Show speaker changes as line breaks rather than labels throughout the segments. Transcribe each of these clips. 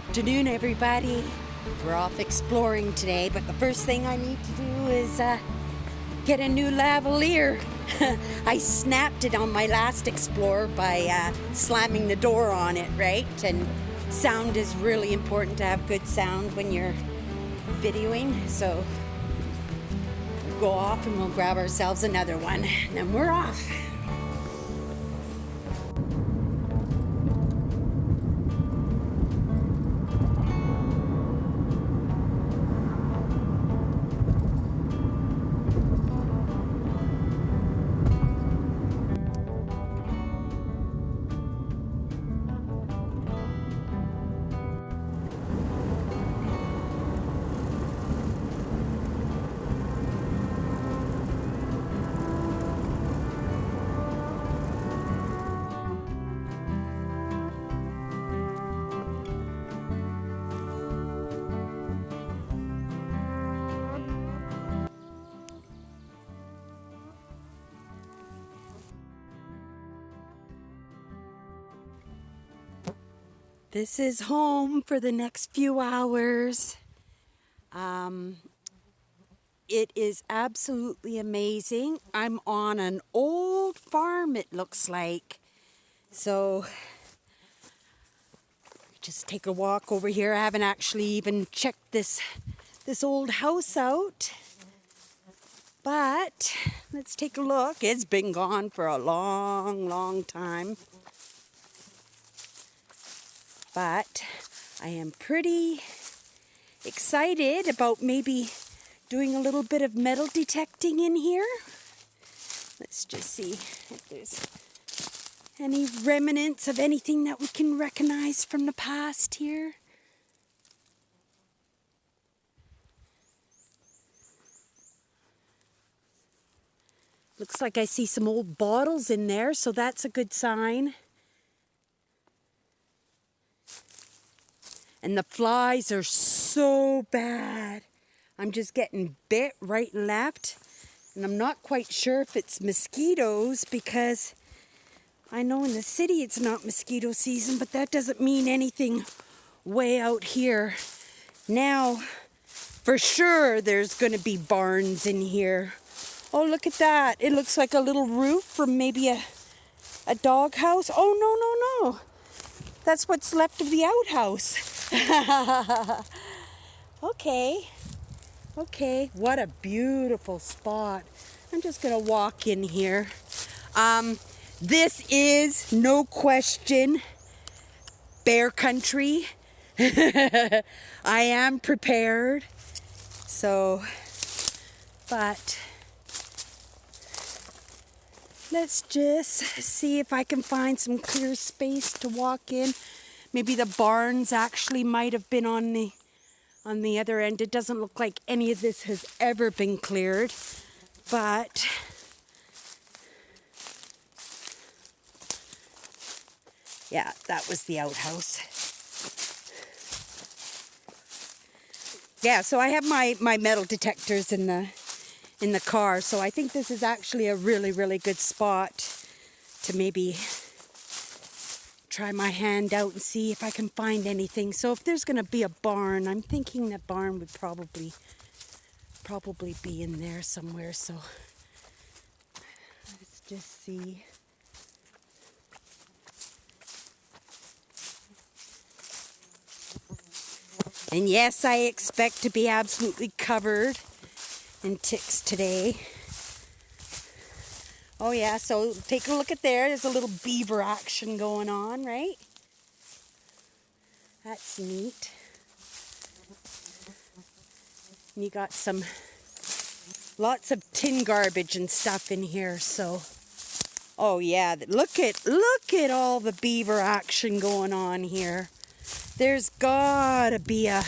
afternoon, everybody. We're off exploring today, but the first thing I need to do is get a new lavalier. I snapped it on my last Explorer by slamming the door on it, right? And sound is really important to have good sound when you're videoing. So we'll go off and we'll grab ourselves another one, and then we're off. This is home for the next few hours. It is absolutely amazing. I'm on an old farm, it looks like. So just take a walk over here. I haven't actually even checked this old house out. But let's take a look. It's been gone for a long, long time. But I am pretty excited about maybe doing a little bit of metal detecting in here. Let's just see if there's any remnants of anything that we can recognize from the past here. Looks like I see some old bottles in there, so that's a good sign. And the flies are so bad. I'm just getting bit right and left. And I'm not quite sure if it's mosquitoes, because I know in the city it's not mosquito season, but that doesn't mean anything way out here. Now, for sure, there's going to be barns in here. Oh, look at that. It looks like a little roof from maybe a dog house. Oh, no. That's what's left of the outhouse. Okay, what a beautiful spot. I'm just gonna walk in here. This is no question bear country. I am prepared. So, but let's just see if I can find some clear space to walk in. Maybe the barns actually might have been on the other end. It doesn't look like any of this has ever been cleared, but yeah, that was the outhouse. Yeah, so I have my metal detectors in the car, so I think this is actually a really, really good spot to maybe try my hand out and see if I can find anything. So if there's going to be a barn, I'm thinking that barn would probably be in there somewhere. So let's just see. And yes, I expect to be absolutely covered in ticks today. Oh yeah, so take a look at there. There's a little beaver action going on, right? That's neat. And you got lots of tin garbage and stuff in here, so. Oh yeah, look at all the beaver action going on here. There's gotta be a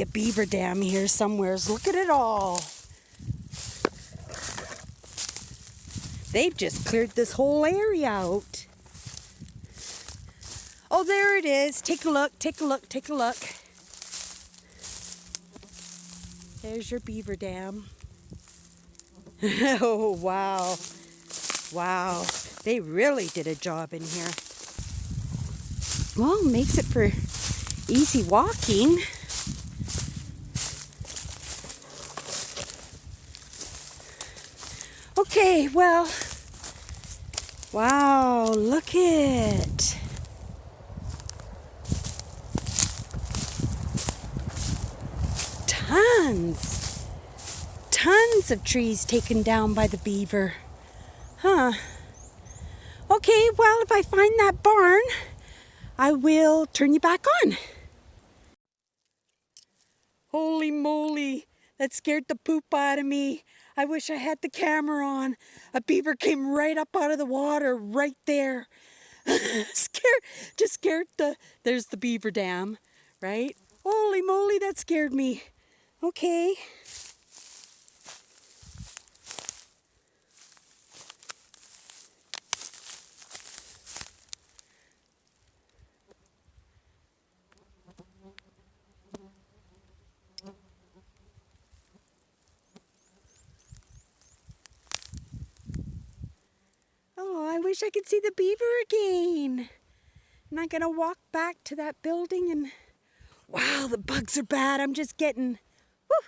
beaver dam here somewhere. Look at it all. They've just cleared this whole area out. Oh, there it is. Take a look. There's your beaver dam. Oh, wow. Wow. They really did a job in here. Well, makes it for easy walking. Okay, well, wow, look it. Tons of trees taken down by the beaver. Huh. Okay, well, if I find that barn, I will turn you back on. Holy moly, that scared the poop out of me. I wish I had the camera on. A beaver came right up out of the water right there. Scared there's the beaver dam, right? Holy moly, that scared me. Okay. Oh, I wish I could see the beaver again. And I'm gonna walk back to that building and wow, the bugs are bad. I'm just getting, whew.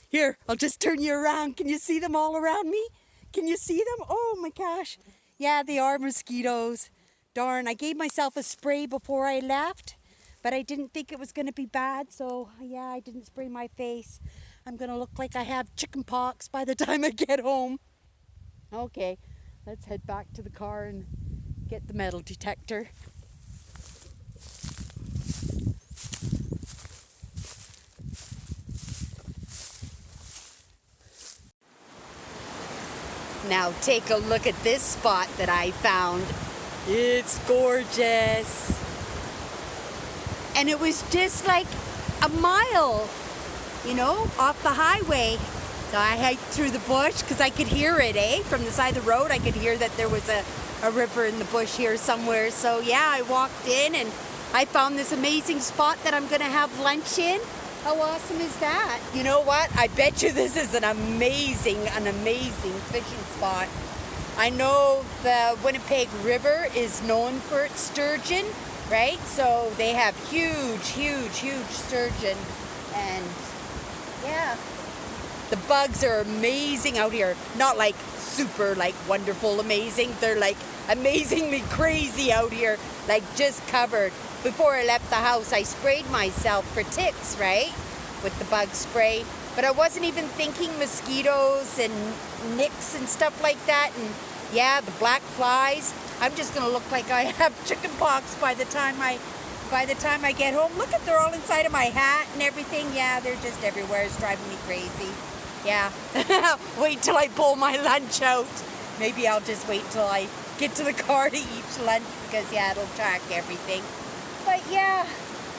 Here, I'll just turn you around. Can you see them all around me? Can you see them? Oh my gosh. Yeah, they are mosquitoes. Darn, I gave myself a spray before I left, but I didn't think it was gonna be bad, so yeah, I didn't spray my face. I'm gonna look like I have chicken pox by the time I get home. Okay, let's head back to the car and get the metal detector. Now take a look at this spot that I found. It's gorgeous. And it was just like a mile, off the highway. So I hiked through the bush because I could hear it, From the side of the road, I could hear that there was a river in the bush here somewhere. So yeah, I walked in and I found this amazing spot that I'm gonna have lunch in. How awesome is that? You know what? I bet you this is an amazing fishing spot. I know the Winnipeg River is known for its sturgeon, right? So they have huge sturgeon, and yeah, the bugs are amazing out here. Not like super wonderful amazing. They're like amazingly crazy out here, like just covered. Before I left the house, I sprayed myself for ticks, right? With the bug spray. But I wasn't even thinking mosquitoes and nicks and stuff like that. And yeah, the black flies. I'm just gonna look like I have chicken pox by the time I get home. Look they're all inside of my hat and everything. Yeah, they're just everywhere. It's driving me crazy. Yeah. Wait till I pull my lunch out. Maybe I'll just wait till I get to the car to eat lunch because yeah, it'll track everything. But yeah,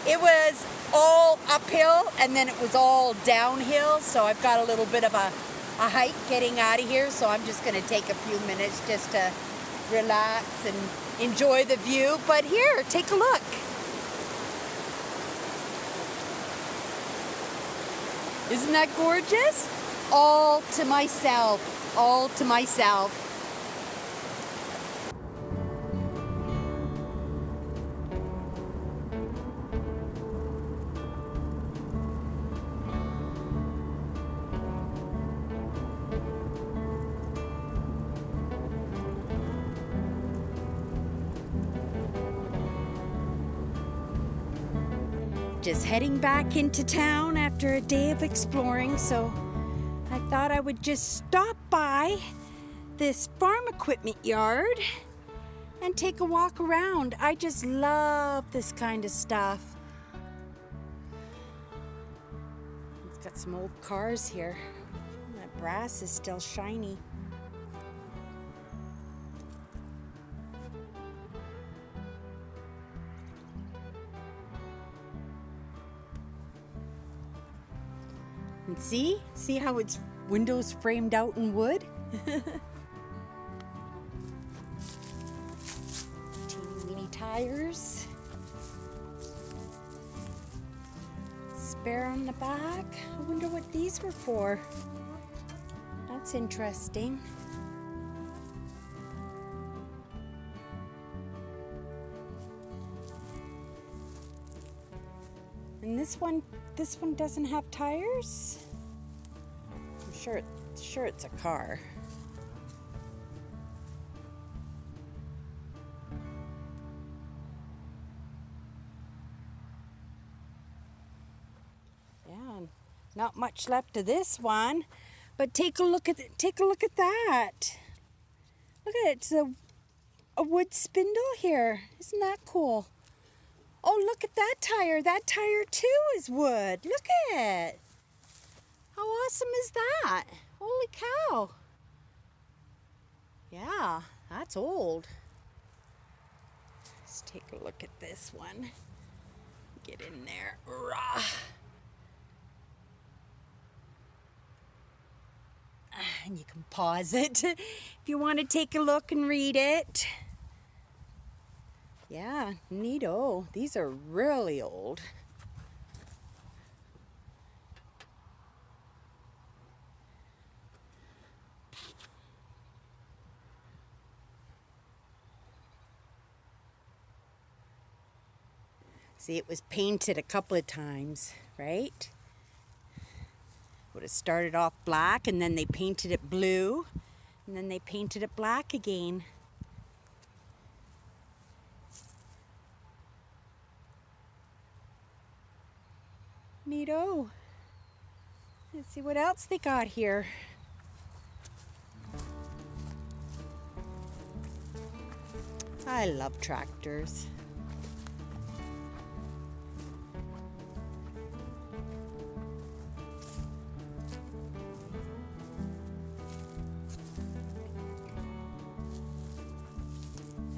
it was all uphill and then it was all downhill. So I've got a little bit of a hike getting out of here. So I'm just gonna take a few minutes just to relax and enjoy the view. But here, take a look. Isn't that gorgeous? All to myself, all to myself. Just heading back into town after a day of exploring, so I thought I would just stop by this farm equipment yard and take a walk around. I just love this kind of stuff. It's got some old cars here. That brass is still shiny. And see how its windows framed out in wood? Teeny weeny tires. Spare on the back. I wonder what these were for. That's interesting. And this one doesn't have tires? I'm sure it's a car. Yeah, not much left of this one, but take a look at that. Look at it, it's a wood spindle here. Isn't that cool? Oh, look at that tire. That tire too is wood. Look at it. How awesome is that? Holy cow. Yeah, that's old. Let's take a look at this one. Get in there. Rah. And you can pause it if you want to take a look and read it. Yeah, neato. These are really old. See, it was painted a couple of times, right? Would have started off black and then they painted it blue and then they painted it black again. Neato. Let's see what else they got here. I love tractors.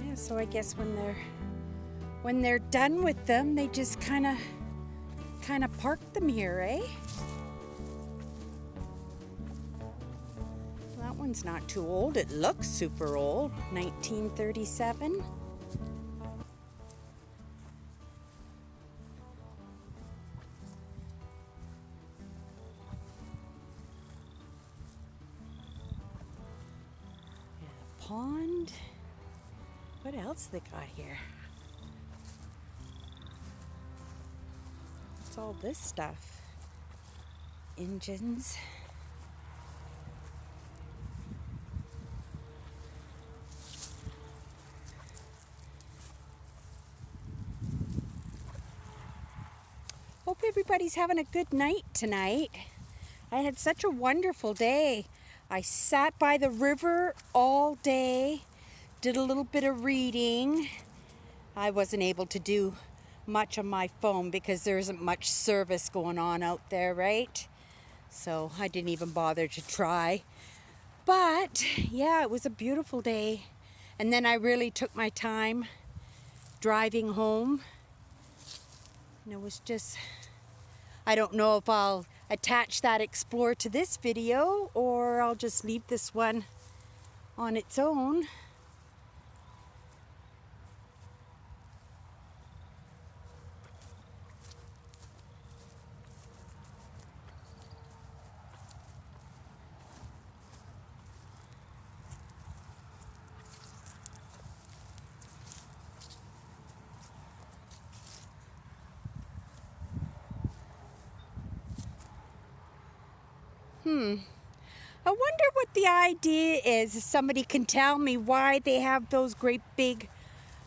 Yeah, so I guess when they're done with them, they just kind of park them here, eh? That one's not too old. It looks super old. 1937. Yeah, pond. What else they got here? What's all this stuff? Engines. Hope everybody's having a good night tonight. I had such a wonderful day. I sat by the river all day, did a little bit of reading. I wasn't able to do much on my phone because there isn't much service going on out there, right? So I didn't even bother to try. But yeah, it was a beautiful day. And then I really took my time driving home. And it was just, I don't know if I'll attach that explore to this video or I'll just leave this one on its own. I wonder what the idea is. If somebody can tell me why they have those great big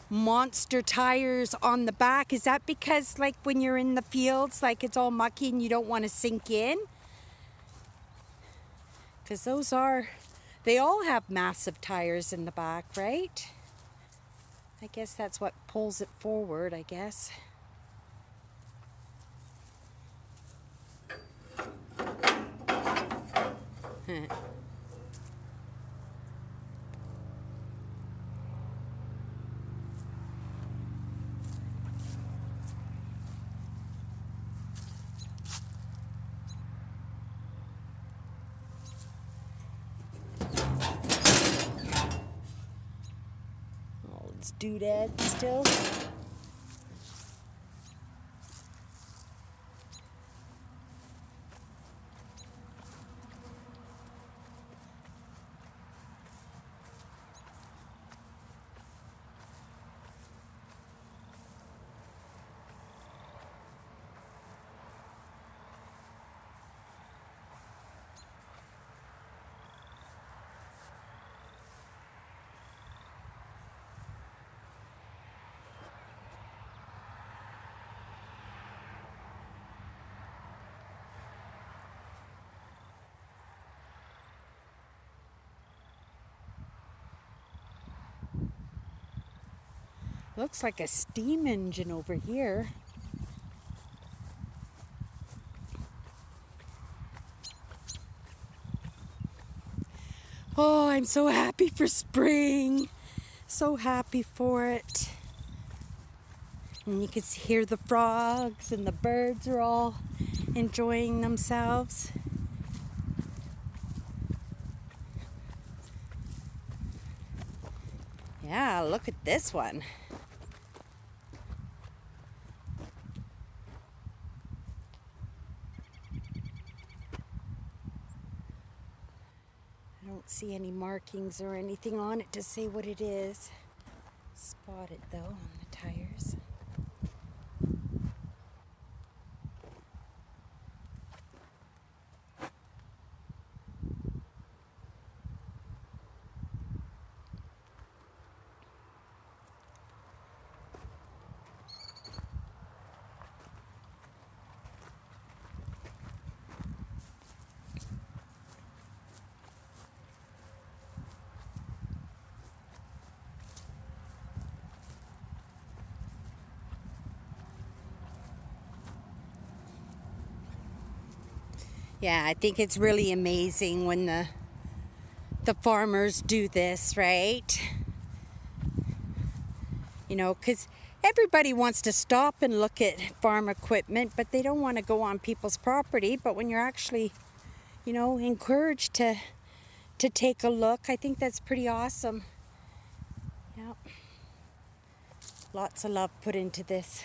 monster tires on the back. Is that because like when you're in the fields, like it's all mucky and you don't want to sink in? Because they all have massive tires in the back, right? I guess that's what pulls it forward, I guess. Oh, it's doodad still. Looks like a steam engine over here. Oh, I'm so happy for spring. So happy for it. And you can hear the frogs and the birds are all enjoying themselves. Yeah, look at this one. I don't see any markings or anything on it to say what it is. Spot it though on the tires. Yeah, I think it's really amazing when the farmers do this, right? You know, because everybody wants to stop and look at farm equipment, but they don't want to go on people's property. But when you're actually, you know, encouraged to take a look, I think that's pretty awesome. Yeah. Lots of love put into this.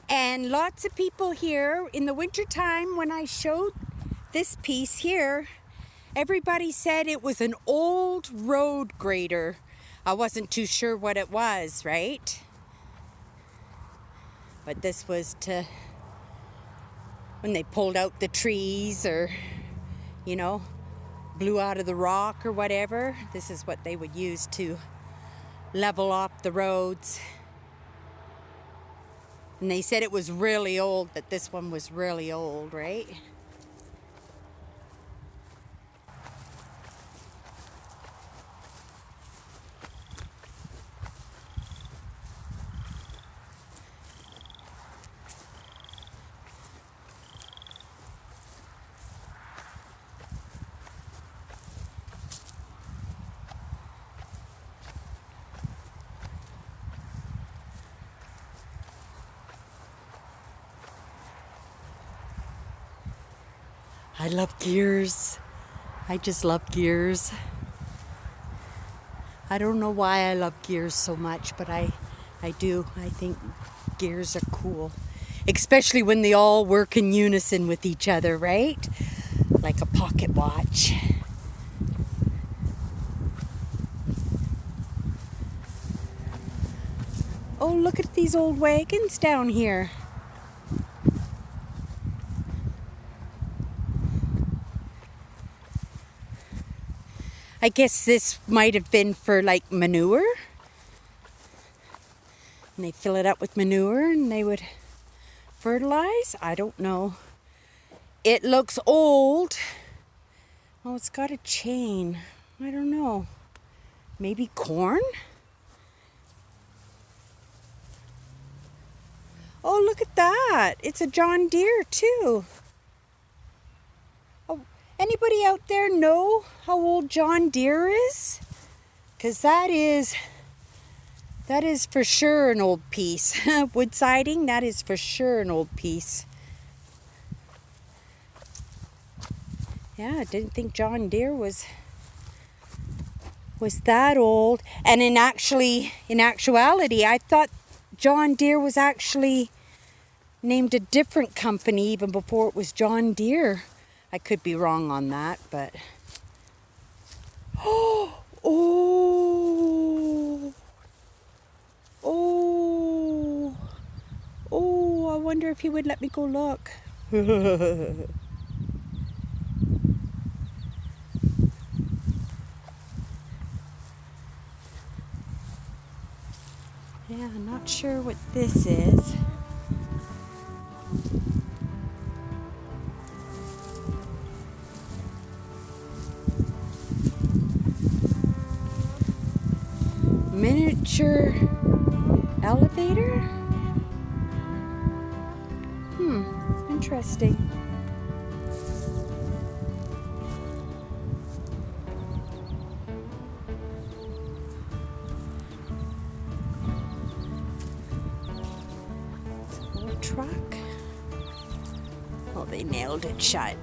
And lots of people here in the wintertime, when I showed this piece here, everybody said it was an old road grader. I wasn't too sure what it was, right? But this was to when they pulled out the trees or, you know, blew out of the rock or whatever. This is what they would use to level off the roads. And they said it was really old, that this one was really old, right? I love gears. I just love gears. I don't know why I love gears so much, but I do. I think gears are cool. Especially when they all work in unison with each other, right? Like a pocket watch. Oh, look at these old wagons down here. I guess this might have been for like manure. And they fill it up with manure and they would fertilize. I don't know. It looks old. Oh, it's got a chain. I don't know. Maybe corn? Oh, look at that. It's a John Deere too. Oh, anybody out there know how old John Deere is? Because that is for sure an old piece. Wood siding, that is for sure an old piece. Yeah, I didn't think John Deere was that old. And in actuality, I thought John Deere was actually named a different company even before it was John Deere. I could be wrong on that, but oh, wonder if he would let me go look. Yeah, I'm not sure what this is. Miniature elevator? Interesting. Old truck. Oh, they nailed it shut.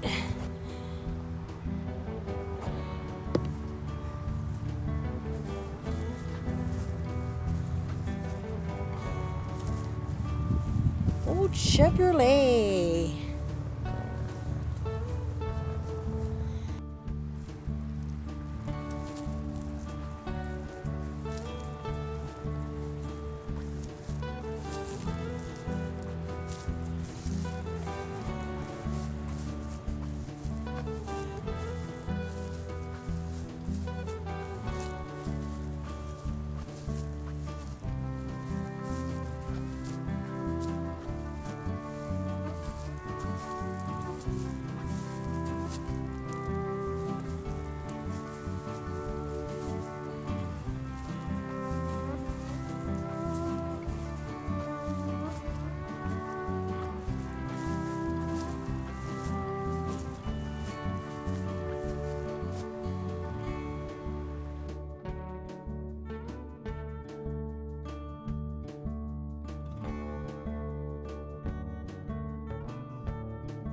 Old Chevrolet.